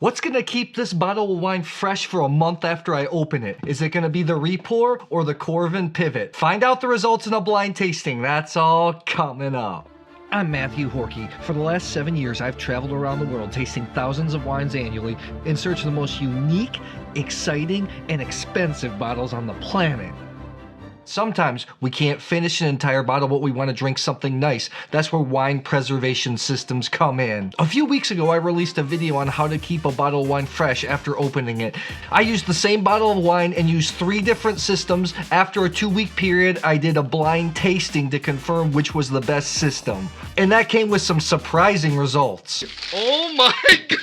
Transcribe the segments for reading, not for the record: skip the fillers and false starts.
What's gonna keep this bottle of wine fresh for a month after I open it? Is it gonna be the Repour or the Coravin Pivot? Find out the results in a blind tasting. That's all coming up. I'm Matthew Horkey. For the last 7 years, I've traveled around the world tasting thousands of wines annually in search of the most unique, exciting, and expensive bottles on the planet. Sometimes we can't finish an entire bottle, but we want to drink something nice. That's where wine preservation systems come in. A few weeks ago, I released a video on how to keep a bottle of wine fresh after opening it. I used the same bottle of wine and used 3 different systems. After a 2-week period, I did a blind tasting to confirm which was the best system. And that came with some surprising results. Oh my God!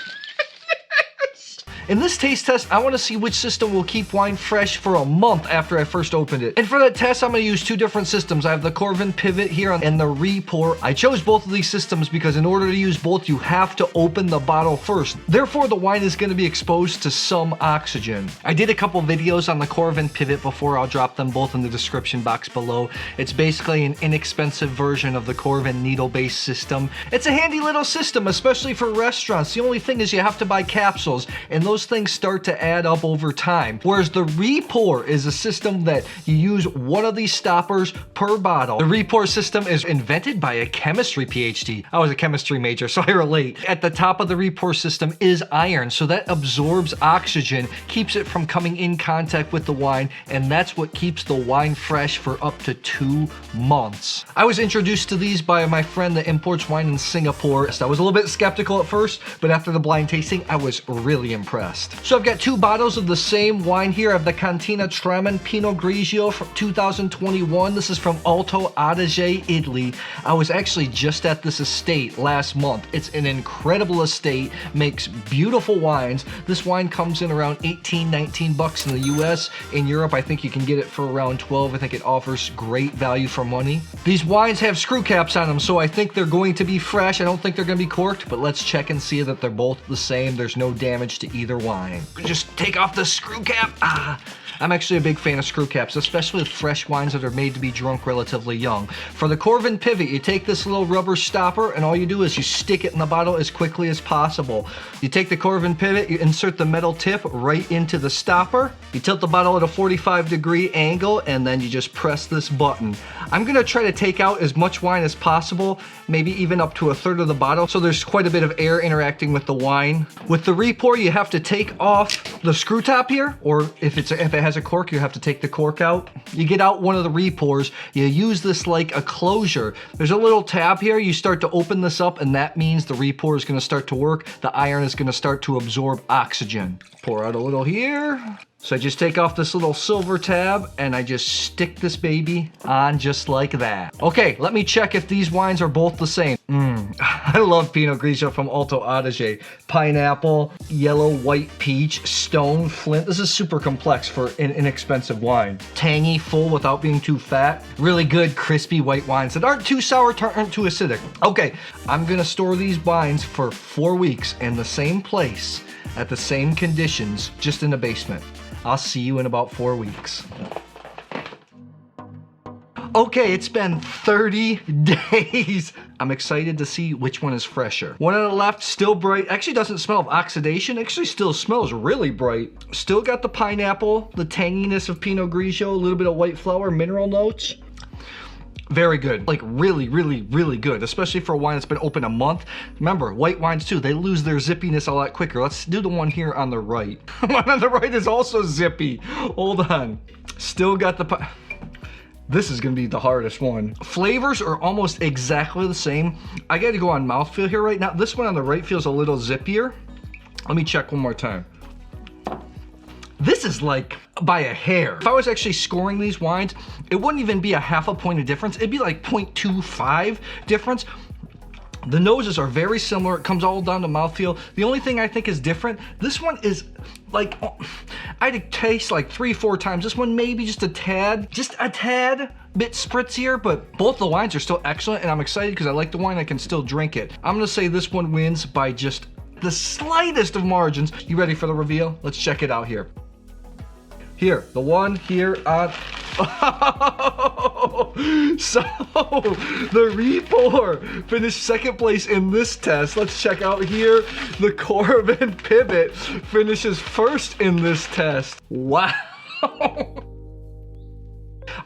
In this taste test, I want to see which system will keep wine fresh for a month after I first opened it. And for that test, I'm going to use 2 different systems. I have the Coravin Pivot here and the Repour. I chose both of these systems because in order to use both, you have to open the bottle first. Therefore, the wine is going to be exposed to some oxygen. I did a couple videos on the Coravin Pivot before. I'll drop them both in the description box below. It's basically an inexpensive version of the Coravin needle-based system. It's a handy little system, especially for restaurants. The only thing is you have to buy capsules, and those things start to add up over time. Whereas the Repour is a system that you use one of these stoppers per bottle. The Repour system is invented by a chemistry PhD. I was a chemistry major, so I relate. At the top of the Repour system is iron, so that absorbs oxygen, keeps it from coming in contact with the wine, and that's what keeps the wine fresh for up to 2 months. I was introduced to these by my friend that imports wine in Singapore. I was a little bit skeptical at first, but after the blind tasting, I was really impressed. So I've got 2 bottles of the same wine here. I have the Cantina Tremen Pinot Grigio from 2021. This is from Alto Adige, Italy. I was actually just at this estate last month. It's an incredible estate, makes beautiful wines. This wine comes in around 18, 19 bucks in the US. In Europe, I think you can get it for around 12. I think it offers great value for money. These wines have screw caps on them, so I think they're going to be fresh. I don't think they're going to be corked, but let's check and see that they're both the same. There's no damage to either wine. Just take off the screw cap. I'm actually a big fan of screw caps, especially with fresh wines that are made to be drunk relatively young. For the Coravin Pivot, you take this little rubber stopper and all you do is you stick it in the bottle as quickly as possible. You take the Coravin Pivot, you insert the metal tip right into the stopper, you tilt the bottle at a 45-degree angle, and then you just press this button. I'm gonna try to take out as much wine as possible, maybe even up to 1/3 of the bottle, so there's quite a bit of air interacting with the wine. With the Repour, you have to take off the screw top here, or if it has a cork, you have to take the cork out. You get out one of the Repours, you use this like a closure. There's a little tab here, you start to open this up, and that means the Repour is gonna start to work. The iron is gonna start to absorb oxygen. Pour out a little here. So I just take off this little silver tab and I just stick this baby on just like that. Okay, let me check if these wines are both the same. I love Pinot Grigio from Alto Adige. Pineapple, yellow, white peach, stone, flint. This is super complex for an inexpensive wine. Tangy, full without being too fat. Really good, crispy white wines that aren't too sour, aren't too acidic. Okay, I'm gonna store these wines for 4 weeks in the same place, at the same conditions, just in the basement. I'll see you in about 4 weeks. Okay, it's been 30 days. I'm excited to see which one is fresher. One on the left, still bright. Actually doesn't smell of oxidation. Actually still smells really bright. Still got the pineapple, the tanginess of Pinot Grigio, a little bit of white flower, mineral notes. Very good, like really, really, really good, especially for a wine that's been open a month. Remember, white wines too, they lose their zippiness a lot quicker. Let's do the one here on the right. One on the right is also zippy. Hold on. Still got the This is gonna be the hardest one. Flavors are almost exactly the same. I gotta go on mouthfeel here right now. This one on the right feels a little zippier. Let me check one more time. This is like by a hair. If I was actually scoring these wines, it wouldn't even be a half a point of difference. It'd be like 0.25 difference. The noses are very similar. It comes all down to mouthfeel. The only thing I think is different, this one is like, I'd taste like 3-4 times. This one maybe just a tad bit spritzier, but both the wines are still excellent, and I'm excited because I like the wine, I can still drink it. I'm gonna say this one wins by just the slightest of margins. You ready for the reveal? Let's check it out here. Here, the one here on So the Repour finished second place in this test. Let's check out here. The Coravin Pivot finishes first in this test. Wow.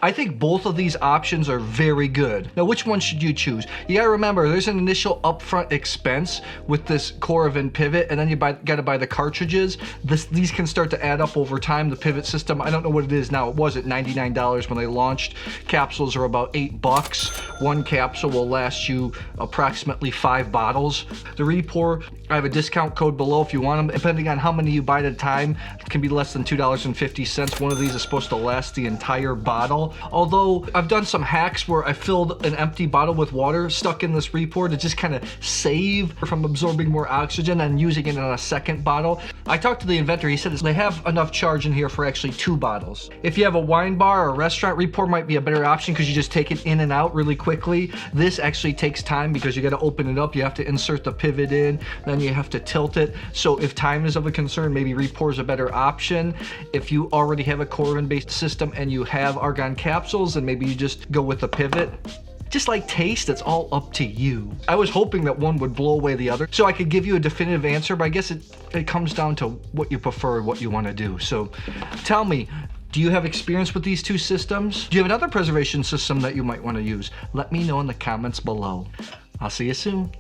I think both of these options are very good. Now, which one should you choose? You gotta remember, there's an initial upfront expense with this Coravin Pivot, and then you gotta buy the cartridges. These can start to add up over time. The Pivot system, I don't know what it is now. It was at $99 when they launched. Capsules are about $8. One capsule will last you approximately 5 bottles. The Repour, I have a discount code below if you want them. Depending on how many you buy at a time, it can be less than $2.50. One of these is supposed to last the entire bottle. Although I've done some hacks where I filled an empty bottle with water, stuck in this Repour to just kind of save from absorbing more oxygen and using it on a second bottle. I talked to the inventor, he said they have enough charge in here for actually 2 bottles. If you have a wine bar or a restaurant, Repour might be a better option because you just take it in and out really quickly. This actually takes time because you got to open it up, you have to insert the pivot in, then you have to tilt it. So if time is of a concern, maybe Repour is a better option. If you already have a Coravin based system and you have argon capsules, and maybe you just go with the Pivot. Just like taste, it's all up to you. I was hoping that one would blow away the other so I could give you a definitive answer, but I guess it comes down to what you prefer, what you want to do. So tell me, do you have experience with these two systems? Do you have another preservation system that you might want to use? Let me know in the comments below. I'll see you soon.